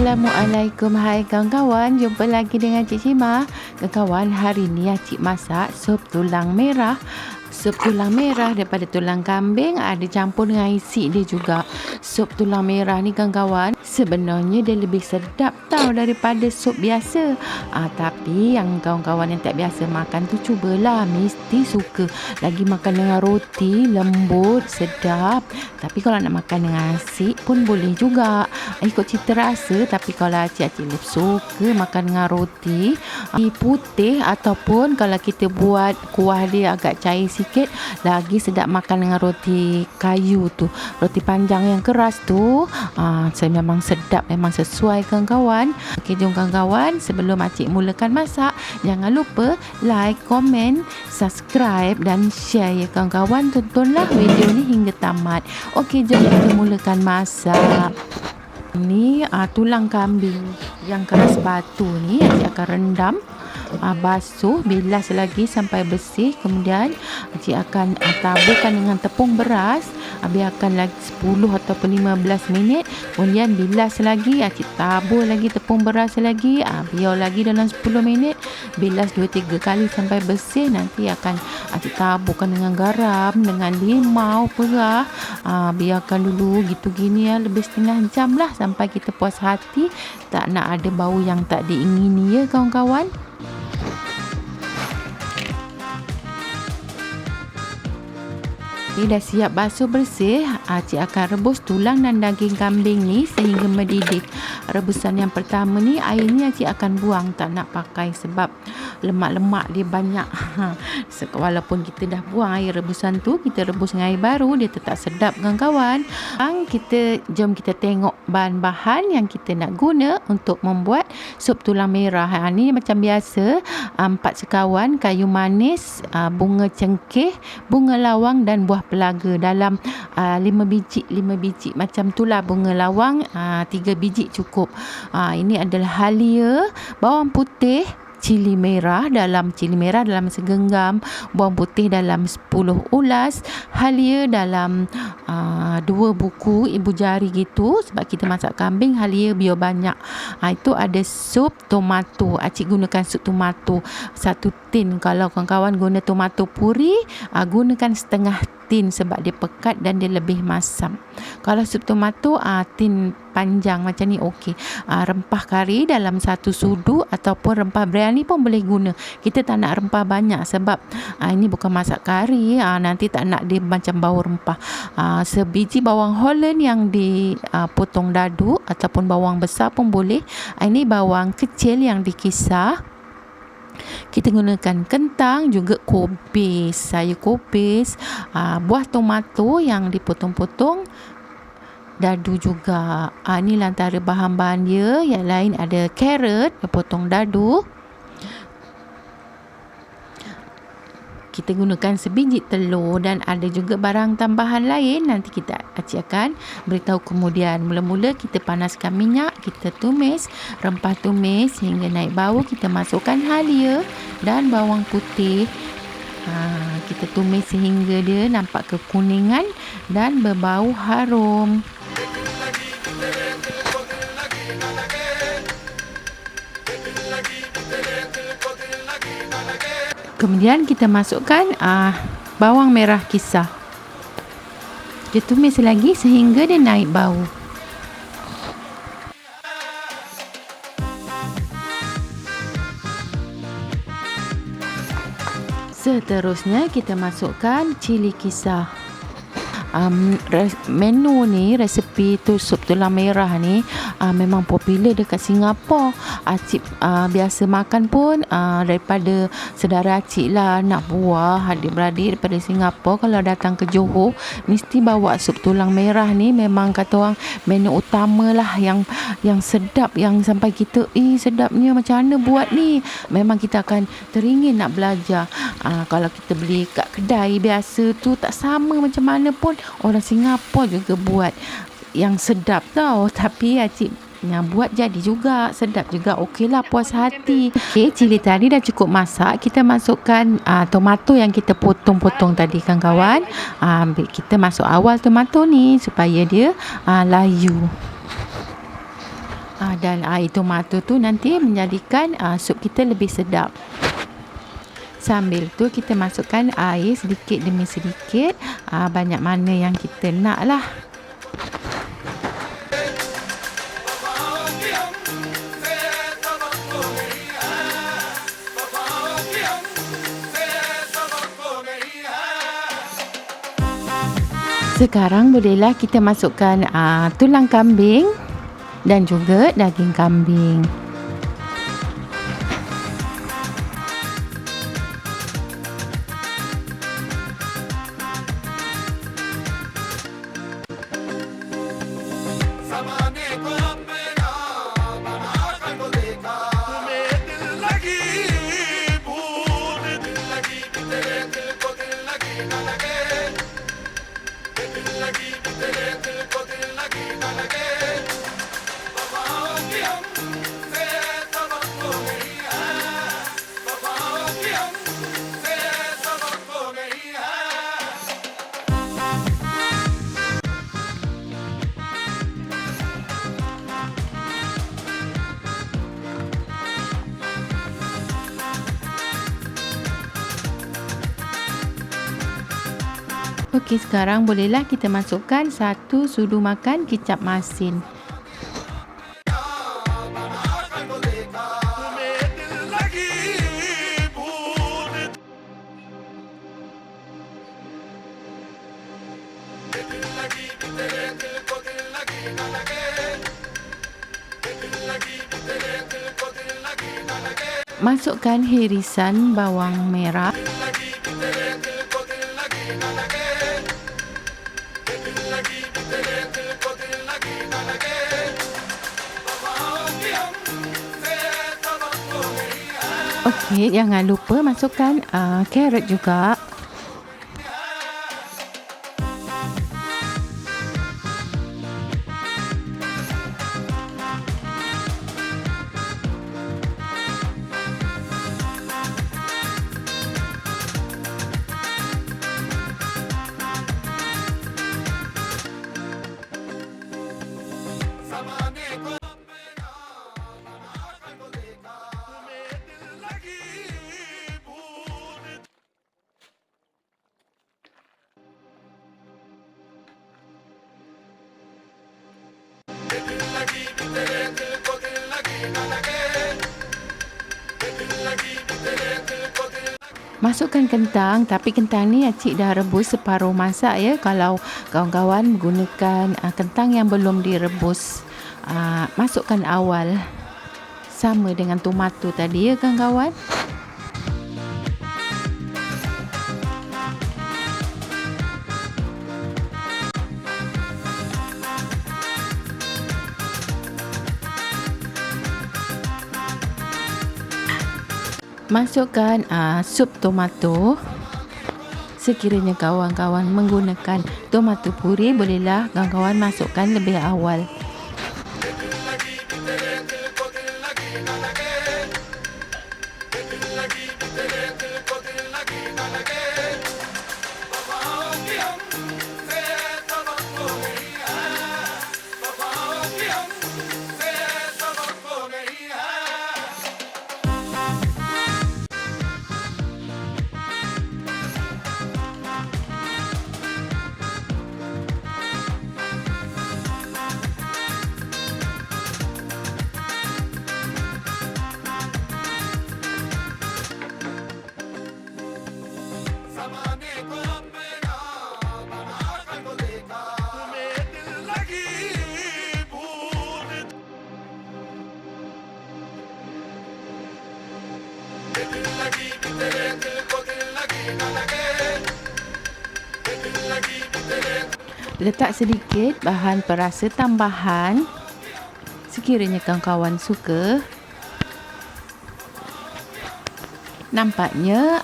Assalamualaikum, hai kawan-kawan. Jumpa lagi dengan Cik Syimah. Kawan-kawan, hari ni Cik masak sup tulang merah. Sup tulang merah daripada tulang kambing, ada campur dengan isi dia juga. Sup tulang merah ni kawan-kawan, sebenarnya dia lebih sedap tau daripada sup biasa. Tapi yang kawan-kawan yang tak biasa makan tu, cubalah, mesti suka. Lagi makan dengan roti, lembut, sedap. Tapi kalau nak makan dengan nasi pun boleh juga, ikut cita rasa. Tapi kalau acik-acik lebih suka makan dengan roti putih, ataupun kalau kita buat kuah dia agak cair sikit, lagi sedap makan dengan roti kayu tu, roti panjang yang keras tu. Memang sedap, memang sesuai kawan-kawan. Okey, jom kawan-kawan, sebelum acik mulakan masak, jangan lupa like, komen, subscribe dan share ya kawan-kawan. Tontonlah video ni hingga tamat. Okey, jom kita mulakan masak. Ni tulang kambing yang keras batu ni acik akan rendam, basuh, bilas lagi sampai bersih. Kemudian acik akan taburkan dengan tepung beras, biarkan lagi 10 ataupun 15 minit. Kemudian bilas lagi, acik tabur lagi tepung beras lagi, biar lagi dalam 10 minit. Bilas 2-3 kali sampai bersih. Nanti akan acik taburkan dengan garam, dengan limau perah. Biarkan dulu gitu gini lebih setengah jam lah, sampai kita puas hati, tak nak ada bau yang tak diingini ya kawan-kawan. Dah siap basuh bersih, acik akan rebus tulang dan daging kambing ni sehingga mendidih. Rebusan yang pertama ni, air ni acik akan buang, tak nak pakai sebab lemak-lemak dia banyak. Walaupun kita dah buang air rebusan tu, kita rebus dengan air baru, dia tetap sedap kawan-kawan. Jom kita tengok bahan-bahan yang kita nak guna untuk membuat sup tulang merah. Ni macam biasa, 4 sekawan kayu manis, bunga cengkeh, bunga lawang dan buah pelaga dalam 5 biji macam itulah. Bunga lawang 3 biji cukup. Ini adalah halia, bawang putih, cili merah dalam segenggam, bawang putih dalam 10 ulas, halia dalam 2 buku ibu jari gitu, sebab kita masak kambing, halia biar banyak. Itu ada sup tomato, acik gunakan sup tomato 1 tin. Kalau kawan-kawan guna tomato puri, gunakan setengah tin sebab dia pekat dan dia lebih masam. Kalau sup tomato, tin panjang macam ni okey. Rempah kari dalam 1 sudu ataupun rempah biryani pun boleh guna. Kita tak nak rempah banyak sebab ini bukan masak kari, nanti tak nak dia macam bau rempah. Sebiji bawang Holland yang dipotong dadu ataupun bawang besar pun boleh. Ini bawang kecil yang dikisar. Kita gunakan kentang, juga kobis. Saya kobis, buah tomato yang dipotong-potong, dadu juga. Ini antara bahan-bahan dia. Yang lain ada carrot, potong dadu. Kita gunakan sebiji telur dan ada juga barang tambahan lain. Nanti acik akan beritahu kemudian. Mula-mula kita panaskan minyak, kita tumis, rempah tumis hingga naik bau. Kita masukkan halia dan bawang putih. Kita tumis sehingga dia nampak kekuningan dan berbau harum. Kemudian kita masukkan bawang merah kisar. Dia tumis lagi sehingga dia naik bau. Seterusnya kita masukkan cili kisar. menu ni, resepi tu sup tulang merah ni memang popular dekat Singapura. Acik biasa makan pun daripada saudara acik lah, anak buah, adik-beradik daripada Singapura kalau datang ke Johor mesti bawa sup tulang merah ni. Memang kata orang menu utama lah, yang sedap, yang sampai kita sedapnya macam mana buat ni. Memang kita akan teringin nak belajar. Kalau kita beli kat kedai biasa tu tak sama macam mana pun orang Singapura juga buat yang sedap tau. Tapi acik yang buat jadi juga sedap juga, okeylah, puas hati. Okey, cili tadi dah cukup masak. Kita masukkan tomato yang kita potong-potong tadi kan kawan. Kita masuk awal tomato ni supaya dia layu. Dan air tomato tu nanti menjadikan sup kita lebih sedap. Sambil tu kita masukkan air sedikit demi sedikit, banyak mana yang kita nak lah. Sekarang bolehlah kita masukkan tulang kambing dan juga daging kambing. Okey, sekarang bolehlah kita masukkan 1 sudu makan kicap masin. Masukkan hirisan bawang merah. Okey, jangan lupa masukkan carrot juga. Masukkan kentang, tapi kentang ni acik dah rebus separuh masak ya. Kalau kawan-kawan menggunakan kentang yang belum direbus, masukkan awal sama dengan tomato tadi ya kawan-kawan. Masukkan sup tomato. Sekiranya kawan-kawan menggunakan tomato puri, bolehlah kawan-kawan masukkan lebih awal. Letak sedikit bahan perasa tambahan sekiranya kawan-kawan suka. Nampaknya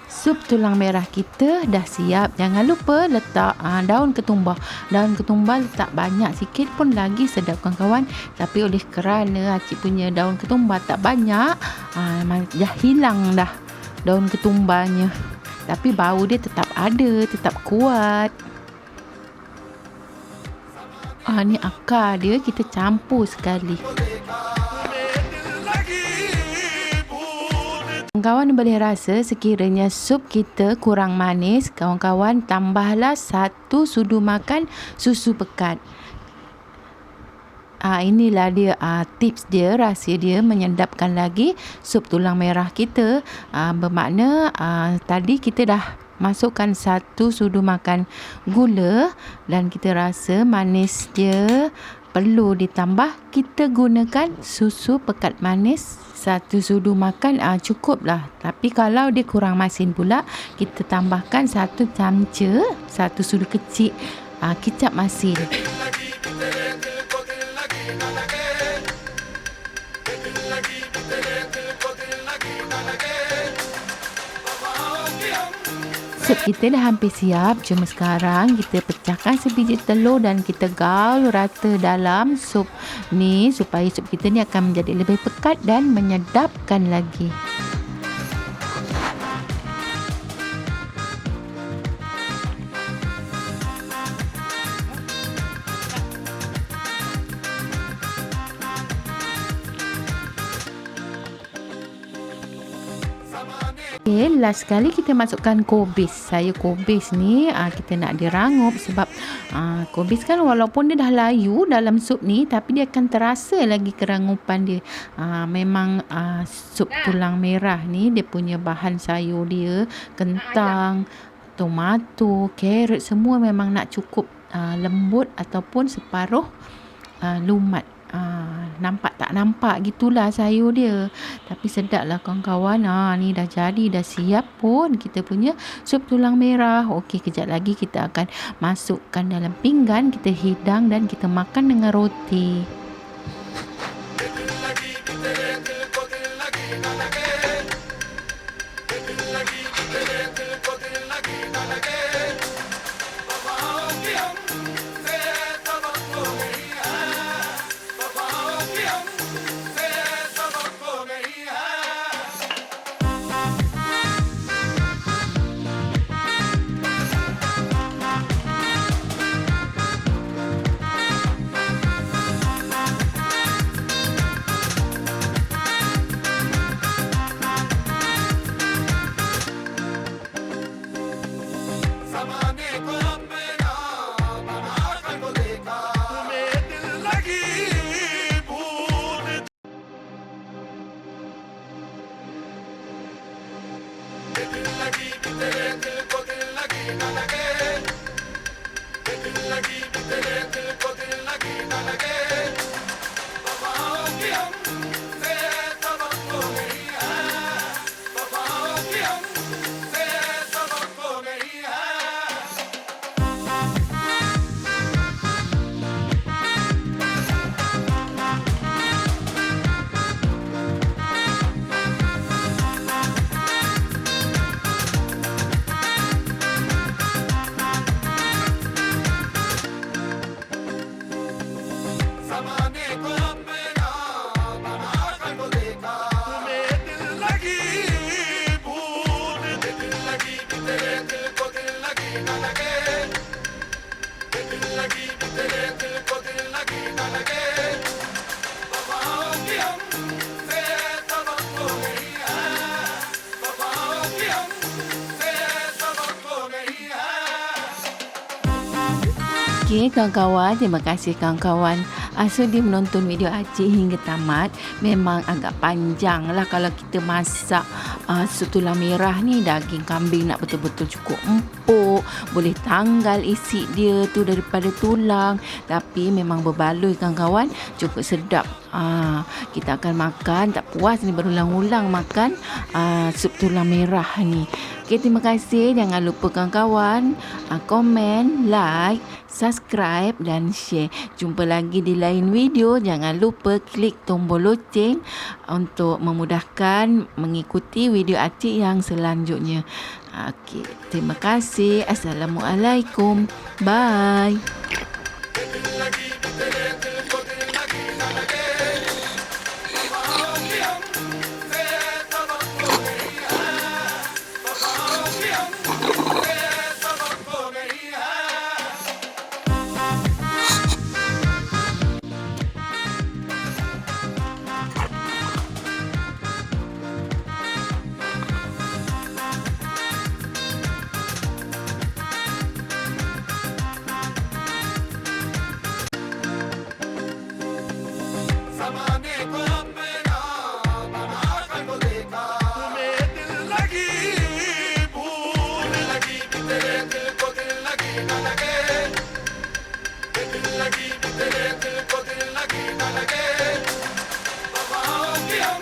sup tulang merah kita dah siap. Jangan lupa letak daun ketumbar. Daun ketumbar letak banyak sikit pun lagi sedap kawan-kawan. Tapi oleh kerana Acik punya daun ketumbar tak banyak, dah hilang dah daun ketumbarnya. Tapi bau dia tetap ada, tetap kuat. Ni akar dia kita campur sekali. Kawan-kawan boleh rasa sekiranya sup kita kurang manis, kawan-kawan tambahlah 1 sudu makan susu pekat. Inilah dia tips dia, rahsia dia menyedapkan lagi sup tulang merah kita. Bermakna tadi kita dah masukkan 1 sudu makan gula dan kita rasa manis dia perlu ditambah. Kita gunakan susu pekat manis 1 sudu makan cukup lah. Tapi kalau dia kurang masin pula, kita tambahkan 1 camca, 1 sudu kecil kicap masin. Sup kita dah hampir siap. Cuma sekarang kita pecahkan sebiji telur dan kita gaul rata dalam sup ni supaya sup kita ni akan menjadi lebih pekat dan menyedapkan lagi. Last sekali kita masukkan kobis. Saya kobis ni kita nak dirangup sebab kobis kan walaupun dia dah layu dalam sup ni, tapi dia akan terasa lagi kerangupan dia. Memang sup tulang merah ni dia punya bahan sayur dia, kentang, tomato, carrot semua memang nak cukup lembut ataupun separuh lumat. Nampak tak nampak gitulah sayur dia, tapi sedap lah kawan-kawan. Ni dah jadi, dah siap pun kita punya sup tulang merah. Okey, kejap lagi kita akan masukkan dalam pinggan, kita hidang dan kita makan dengan roti. Okey kawan-kawan, terima kasih kawan-kawan sudi menonton video Acik hingga tamat. Memang agak panjang lah kalau kita masak sup tulang merah ni. Daging kambing nak betul-betul cukup empuk, boleh tanggal isi dia tu daripada tulang. Tapi memang berbaloi kawan-kawan, cukup sedap. Kita akan makan, tak puas ni berulang-ulang makan sup tulang merah ni. Okey, terima kasih. Jangan lupa kawan-kawan komen, like, subscribe dan share. Jumpa lagi di lain video. Jangan lupa klik tombol loceng untuk memudahkan mengikuti video Acik yang selanjutnya. Okey, terima kasih. Assalamualaikum. Bye. ज़माने को अपना बनाकर वो देखा, तुम्हें दिल लगी भूल लगी कि तेरे दिल को दिल लगी न लगे, दिल लगी कि तेरे दिल को दिल लगी न लगे, वफाओं की हम